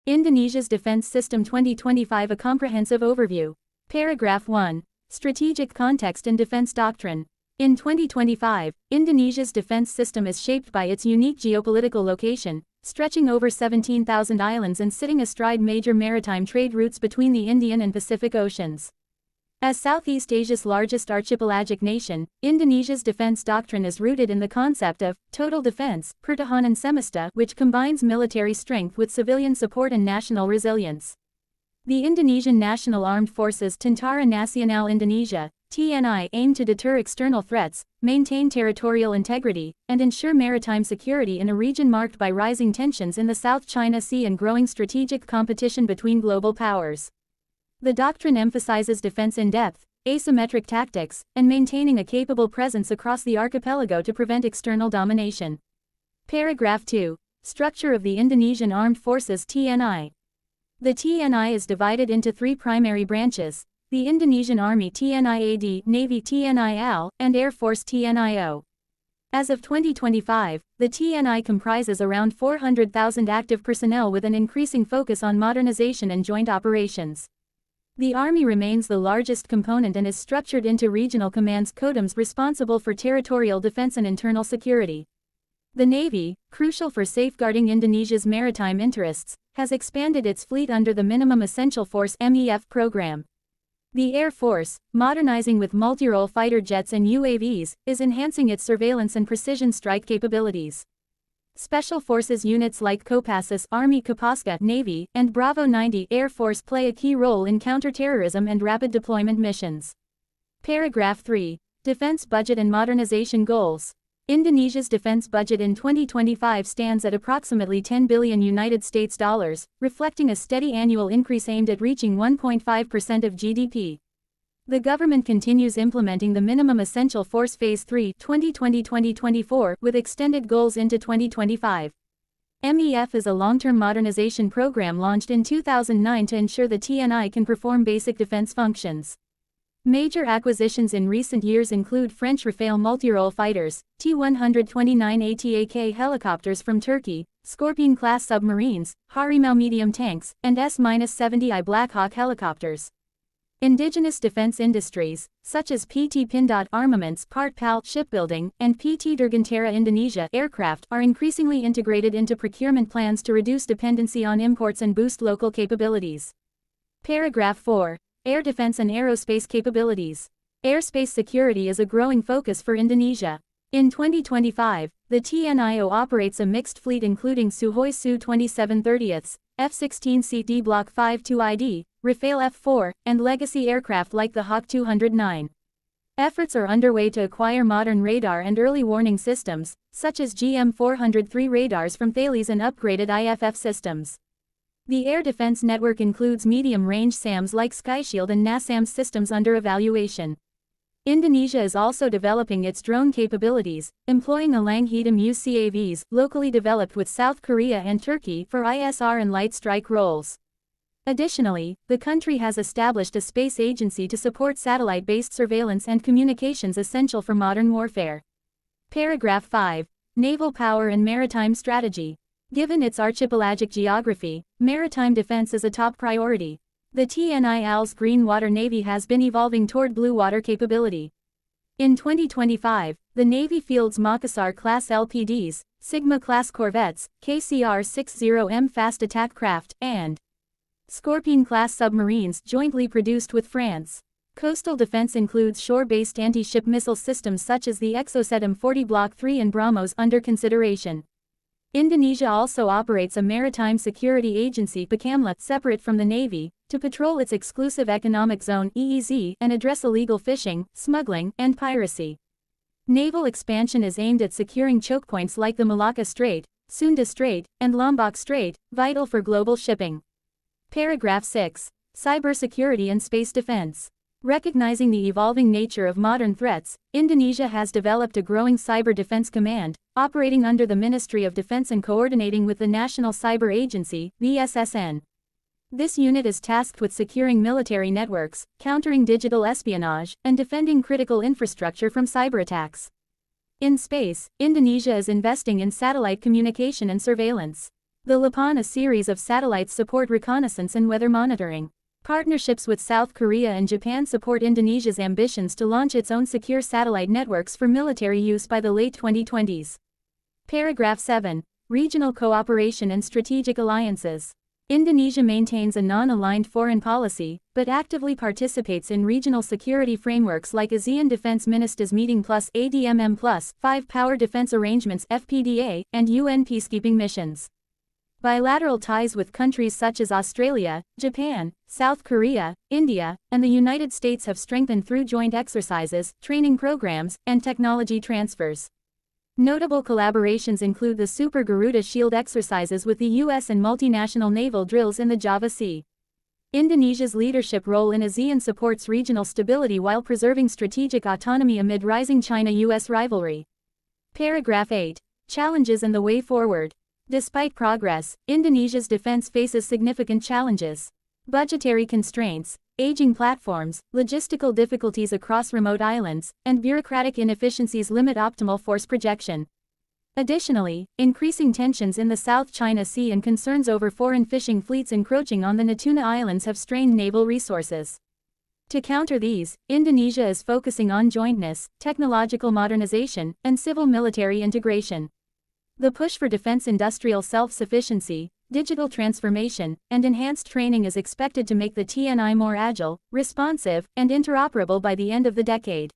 Indonesia's Defense System 2025. A comprehensive overview. Paragraph 1. Strategic context and defense doctrine. In 2025, Indonesia's defense system is shaped by its unique geopolitical location, stretching over 17,000 islands and sitting astride major maritime trade routes between the Indian and Pacific Oceans. As Southeast Asia's largest archipelagic nation, Indonesia's defense doctrine is rooted in the concept of total defense, pertahanan semesta, which combines military strength with civilian support and national resilience. The Indonesian National Armed Forces Tentara Nasional Indonesia, TNI, aim to deter external threats, maintain territorial integrity, and ensure maritime security in a region marked by rising tensions in the South China Sea and growing strategic competition between global powers. The doctrine emphasizes defense in depth, asymmetric tactics, and maintaining a capable presence across the archipelago to prevent external domination. Paragraph 2. Structure of the Indonesian Armed Forces TNI. The TNI is divided into three primary branches: the Indonesian Army TNI-AD, Navy TNI-AL, and Air Force TNI-O. As of 2025, the TNI comprises around 400,000 active personnel with an increasing focus on modernization and joint operations. The Army remains the largest component and is structured into regional commands (CODAMs) responsible for territorial defense and internal security. The Navy, crucial for safeguarding Indonesia's maritime interests, has expanded its fleet under the Minimum Essential Force (MEF) program. The Air Force, modernizing with multi-role fighter jets and UAVs, is enhancing its surveillance and precision strike capabilities. Special Forces units like Kopassus Army, Kopaska Navy, and Bravo 90 Air Force play a key role in counterterrorism and rapid deployment missions. Paragraph 3. Defense budget and modernization goals. Indonesia's defense budget in 2025 stands at approximately $10 billion United States dollars, reflecting a steady annual increase aimed at reaching 1.5% of GDP. The government continues implementing the Minimum Essential Force Phase 3 (2020-2024) with extended goals into 2025. MEF is a long-term modernization program launched in 2009 to ensure the TNI can perform basic defense functions. Major acquisitions in recent years include French Rafale multi-role fighters, T-129 ATAK helicopters from Turkey, Scorpène-class submarines, Harimau medium tanks, and S-70I Black Hawk helicopters. Indigenous defense industries, such as PT Pindad Armaments, Part PAL Shipbuilding, and PT Dirgantara Indonesia Aircraft, are increasingly integrated into procurement plans to reduce dependency on imports and boost local capabilities. Paragraph 4. Air defense and aerospace capabilities. Airspace security is a growing focus for Indonesia. In 2025, the TNIO operates a mixed fleet including Sukhoi Su-2730s, F-16C D Block 52ID, Rafale F-4, and legacy aircraft like the Hawk 209. Efforts are underway to acquire modern radar and early warning systems, such as GM403 radars from Thales and upgraded IFF systems. The air defense network includes medium-range SAMs like SkyShield and NASAMS systems under evaluation. Indonesia is also developing its drone capabilities, employing Elang Hitam UCAVs, locally developed with South Korea and Turkey, for ISR and light strike roles. Additionally, the country has established a space agency to support satellite-based surveillance and communications essential for modern warfare. Paragraph 5. Naval power and maritime strategy. Given its archipelagic geography, maritime defense is a top priority. The TNI-AL's Green Water Navy has been evolving toward blue water capability. In 2025, the Navy fields Makassar-class LPDs, Sigma-class corvettes, KCR-60M fast attack craft, and Scorpène-class submarines jointly produced with France. Coastal defense includes shore-based anti-ship missile systems such as the Exocet 40 Block 3 and BrahMos under consideration. Indonesia also operates a maritime security agency, Bakamla, separate from the Navy, to patrol its exclusive economic zone (EEZ) and address illegal fishing, smuggling, and piracy. Naval expansion is aimed at securing choke points like the Malacca Strait, Sunda Strait, and Lombok Strait, vital for global shipping. Paragraph 6. Cybersecurity and space defense. Recognizing the evolving nature of modern threats, Indonesia has developed a growing cyber defense command, operating under the Ministry of Defense and coordinating with the National Cyber Agency, BSSN. This unit is tasked with securing military networks, countering digital espionage, and defending critical infrastructure from cyberattacks. In space, Indonesia is investing in satellite communication and surveillance. The LAPAN, a series of satellites, support reconnaissance and weather monitoring. Partnerships with South Korea and Japan support Indonesia's ambitions to launch its own secure satellite networks for military use by the late 2020s. Paragraph 7. Regional cooperation and strategic alliances. Indonesia maintains a non-aligned foreign policy, but actively participates in regional security frameworks like ASEAN Defense Ministers Meeting Plus ADMM Plus, 5 Power Defense Arrangements FPDA, and UN peacekeeping missions. Bilateral ties with countries such as Australia, Japan, South Korea, India, and the United States have strengthened through joint exercises, training programs, and technology transfers. Notable collaborations include the Super Garuda Shield exercises with the U.S. and multinational naval drills in the Java Sea. Indonesia's leadership role in ASEAN supports regional stability while preserving strategic autonomy amid rising China-U.S. rivalry. Paragraph 8. Challenges and the way forward. Despite progress, Indonesia's defense faces significant challenges. Budgetary constraints, aging platforms, logistical difficulties across remote islands, and bureaucratic inefficiencies limit optimal force projection. Additionally, increasing tensions in the South China Sea and concerns over foreign fishing fleets encroaching on the Natuna Islands have strained naval resources. To counter these, Indonesia is focusing on jointness, technological modernization, and civil-military integration. The push for defense industrial self-sufficiency, digital transformation, and enhanced training is expected to make the TNI more agile, responsive, and interoperable by the end of the decade.